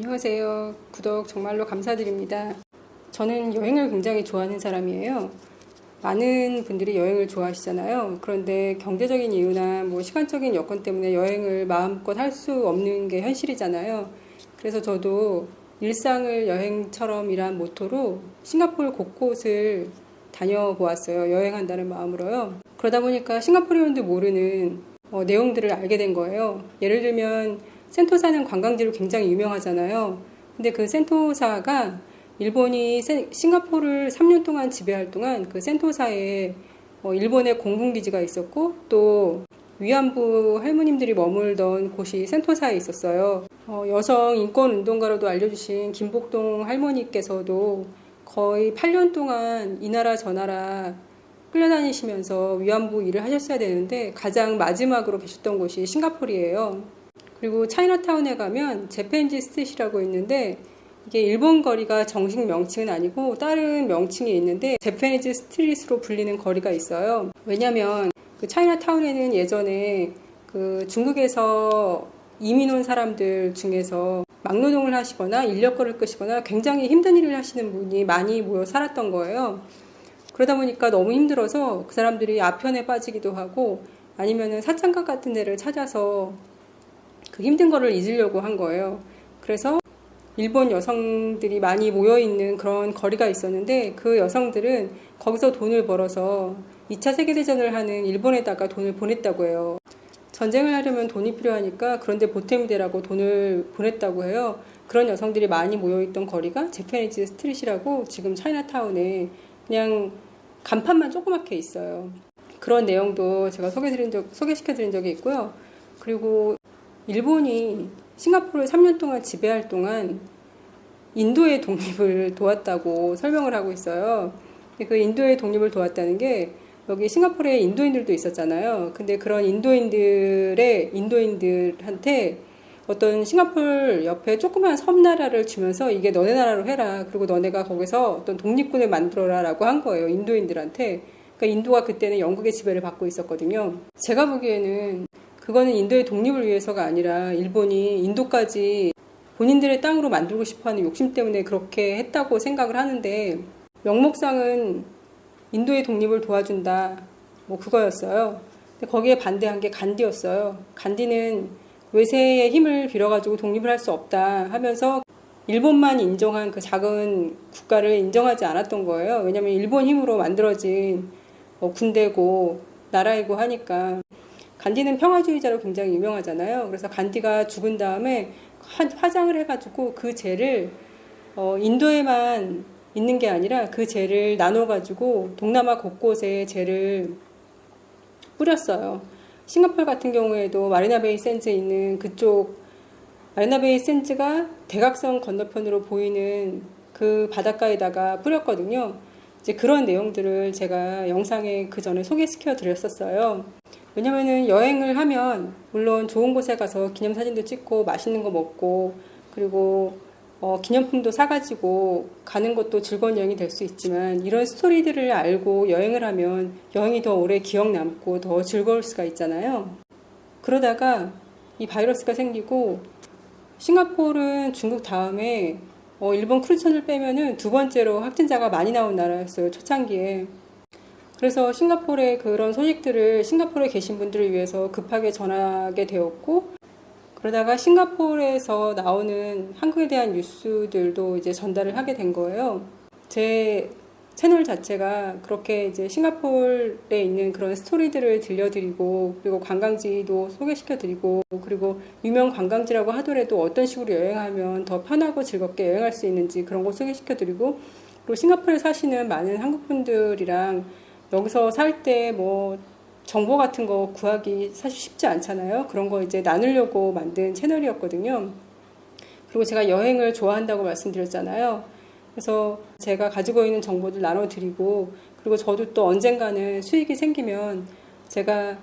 안녕하세요. 구독 정말로 감사드립니다. 저는 여행을 굉장히 좋아하는 사람이에요. 많은 분들이 여행을 좋아하시잖아요. 그런데 경제적인 이유나 시간적인 여건 때문에 여행을 마음껏 할 수 없는 게 현실이잖아요. 그래서 저도 일상을 여행처럼 이란 모토로 싱가포르 곳곳을 다녀보았어요. 여행한다는 마음으로요. 그러다 보니까 싱가포르인도 모르는 내용들을 알게 된 거예요. 예를 들면 센토사는 관광지로 굉장히 유명하잖아요. 근데 그 센토사가 일본이 싱가포르를 3년 동안 지배할 동안 그 센토사에 일본의 공군기지가 있었고 또 위안부 할머님들이 머물던 곳이 센토사에 있었어요. 여성 인권운동가로도 알려주신 김복동 할머니께서도 거의 8년 동안 이 나라 저 나라 끌려다니시면서 위안부 일을 하셨어야 되는데 가장 마지막으로 계셨던 곳이 싱가포르예요. 그리고 차이나타운에 가면 재팬지 스트릿이라고 있는데 이게 일본 거리가 정식 명칭은 아니고 다른 명칭이 있는데 재패니즈 스트릿으로 불리는 거리가 있어요. 왜냐면 그 차이나타운에는 예전에 그 중국에서 이민 온 사람들 중에서 막노동을 하시거나 인력거를 끄시거나 굉장히 힘든 일을 하시는 분이 많이 모여 살았던 거예요. 그러다 보니까 너무 힘들어서 그 사람들이 아편에 빠지기도 하고 아니면은 사창가 같은 데를 찾아서 그 힘든 거를 잊으려고 한 거예요. 그래서 일본 여성들이 많이 모여있는 그런 거리가 있었는데 그 여성들은 거기서 돈을 벌어서 2차 세계대전을 하는 일본에다가 돈을 보냈다고 해요. 전쟁을 하려면 돈이 필요하니까 그런데 보탬이 되라고 돈을 보냈다고 해요. 그런 여성들이 많이 모여있던 거리가 재패니즈 스트릿이라고 지금 차이나타운에 그냥 간판만 조그맣게 있어요. 그런 내용도 제가 소개시켜드린 적이 있고요. 그리고 일본이 싱가포르를 3년 동안 지배할 동안 인도의 독립을 도왔다고 설명을 하고 있어요. 그 인도의 독립을 도왔다는 게 여기 싱가포르에 인도인들도 있었잖아요. 근데 그런 인도인들한테 어떤 싱가포르 옆에 조그만 섬나라를 주면서 이게 너네 나라로 해라. 그리고 너네가 거기서 어떤 독립군을 만들어라 라고 한 거예요. 인도인들한테. 그러니까 인도가 그때는 영국의 지배를 받고 있었거든요. 제가 보기에는 그거는 인도의 독립을 위해서가 아니라 일본이 인도까지 본인들의 땅으로 만들고 싶어하는 욕심 때문에 그렇게 했다고 생각을 하는데 명목상은 인도의 독립을 도와준다 그거였어요. 근데 거기에 반대한 게 간디였어요. 간디는 외세의 힘을 빌어가지고 독립을 할 수 없다 하면서 일본만 인정한 그 작은 국가를 인정하지 않았던 거예요. 왜냐하면 일본 힘으로 만들어진 군대고 나라이고 하니까. 간디는 평화주의자로 굉장히 유명하잖아요. 그래서 간디가 죽은 다음에 화장을 해가지고 그 죄를 인도에만 있는 게 아니라 그 죄를 나눠가지고 동남아 곳곳에 죄를 뿌렸어요. 싱가포르 같은 경우에도 마리나베이 샌즈에 있는 그쪽 마리나베이 샌즈가 대각선 건너편으로 보이는 그 바닷가에다가 뿌렸거든요. 이제 그런 내용들을 제가 영상에 그 전에 소개시켜 드렸었어요. 왜냐면은 여행을 하면 물론 좋은 곳에 가서 기념사진도 찍고 맛있는 거 먹고 그리고 기념품도 사가지고 가는 것도 즐거운 여행이 될 수 있지만 이런 스토리들을 알고 여행을 하면 여행이 더 오래 기억 남고 더 즐거울 수가 있잖아요. 그러다가 이 바이러스가 생기고 싱가포르는 중국 다음에 일본 크루즈선을 빼면은 두 번째로 확진자가 많이 나온 나라였어요. 초창기에. 그래서 싱가포르의 그런 소식들을 싱가포르에 계신 분들을 위해서 급하게 전하게 되었고 그러다가 싱가포르에서 나오는 한국에 대한 뉴스들도 이제 전달을 하게 된 거예요. 제 채널 자체가 그렇게 이제 싱가포르에 있는 그런 스토리들을 들려드리고 그리고 관광지도 소개시켜드리고 그리고 유명 관광지라고 하더라도 어떤 식으로 여행하면 더 편하고 즐겁게 여행할 수 있는지 그런 거 소개시켜드리고 그리고 싱가포르에 사시는 많은 한국분들이랑 여기서 살 때 정보 같은 거 구하기 사실 쉽지 않잖아요. 그런 거 이제 나누려고 만든 채널이었거든요. 그리고 제가 여행을 좋아한다고 말씀드렸잖아요. 그래서 제가 가지고 있는 정보들 나눠드리고 그리고 저도 또 언젠가는 수익이 생기면 제가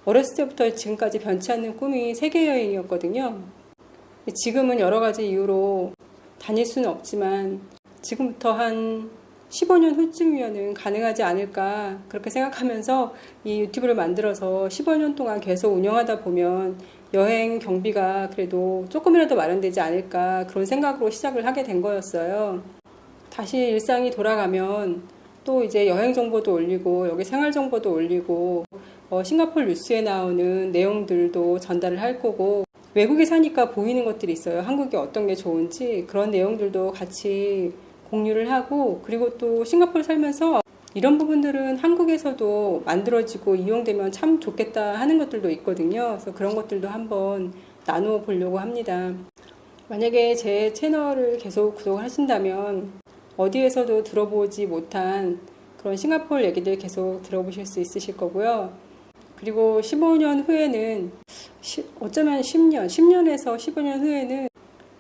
어렸을 때부터 지금까지 변치 않는 꿈이 세계 여행이었거든요. 지금은 여러 가지 이유로 다닐 수는 없지만 지금부터 한 15년 후쯤이면 가능하지 않을까 그렇게 생각하면서 이 유튜브를 만들어서 15년 동안 계속 운영하다 보면 여행 경비가 그래도 조금이라도 마련되지 않을까 그런 생각으로 시작을 하게 된 거였어요. 다시 일상이 돌아가면 또 이제 여행 정보도 올리고 여기 생활 정보도 올리고 싱가포르 뉴스에 나오는 내용들도 전달을 할 거고, 외국에 사니까 보이는 것들이 있어요. 한국이 어떤 게 좋은지 그런 내용들도 같이 공유를 하고, 그리고 또 싱가포르 살면서 이런 부분들은 한국에서도 만들어지고 이용되면 참 좋겠다 하는 것들도 있거든요. 그래서 그런 것들도 한번 나누어 보려고 합니다. 만약에 제 채널을 계속 구독하신다면 어디에서도 들어보지 못한 그런 싱가포르 얘기들 계속 들어보실 수 있으실 거고요. 그리고 15년 후에는 어쩌면 10년에서 15년 후에는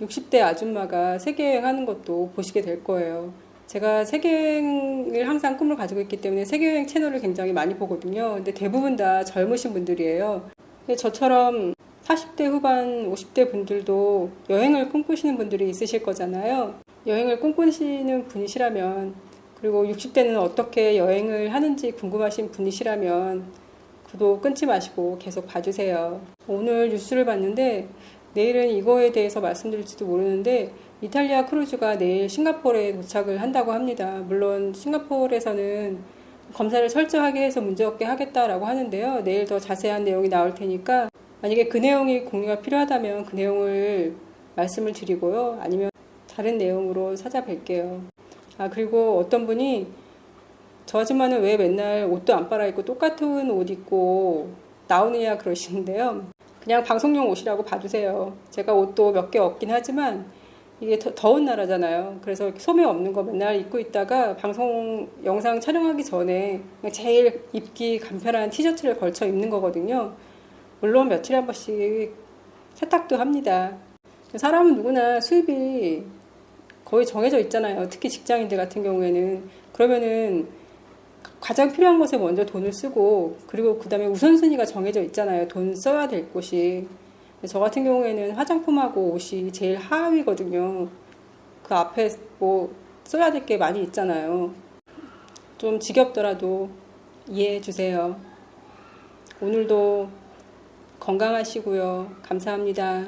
60대 아줌마가 세계여행 하는 것도 보시게 될 거예요. 제가 세계여행을 항상 꿈을 가지고 있기 때문에 세계여행 채널을 굉장히 많이 보거든요. 근데 대부분 다 젊으신 분들이에요. 근데 저처럼 40대 후반, 50대 분들도 여행을 꿈꾸시는 분들이 있으실 거잖아요. 여행을 꿈꾸시는 분이시라면, 그리고 60대는 어떻게 여행을 하는지 궁금하신 분이시라면 구독 끊지 마시고 계속 봐주세요. 오늘 뉴스를 봤는데 내일은 이거에 대해서 말씀드릴지도 모르는데 이탈리아 크루즈가 내일 싱가포르에 도착을 한다고 합니다. 물론 싱가포르에서는 검사를 철저하게 해서 문제없게 하겠다라고 하는데요. 내일 더 자세한 내용이 나올 테니까 만약에 그 내용이 공유가 필요하다면 그 내용을 말씀을 드리고요. 아니면 다른 내용으로 찾아뵐게요. 그리고 어떤 분이 저 아줌마는 왜 맨날 옷도 안 빨아입고 똑같은 옷 입고 나오느냐 그러시는데요. 그냥 방송용 옷이라고 봐주세요. 제가 옷도 몇 개 없긴 하지만 이게 더운 나라잖아요. 그래서 소매 없는 거 맨날 입고 있다가 방송 영상 촬영하기 전에 그냥 제일 입기 간편한 티셔츠를 걸쳐 입는 거거든요. 물론 며칠에 한 번씩 세탁도 합니다. 사람은 누구나 수입이 거의 정해져 있잖아요. 특히 직장인들 같은 경우에는. 그러면은 가장 필요한 것에 먼저 돈을 쓰고, 그리고 그 다음에 우선순위가 정해져 있잖아요. 돈 써야 될 곳이. 저 같은 경우에는 화장품하고 옷이 제일 하위거든요. 그 앞에 뭐 써야 될 게 많이 있잖아요. 좀 지겹더라도 이해해 주세요. 오늘도 건강하시고요. 감사합니다.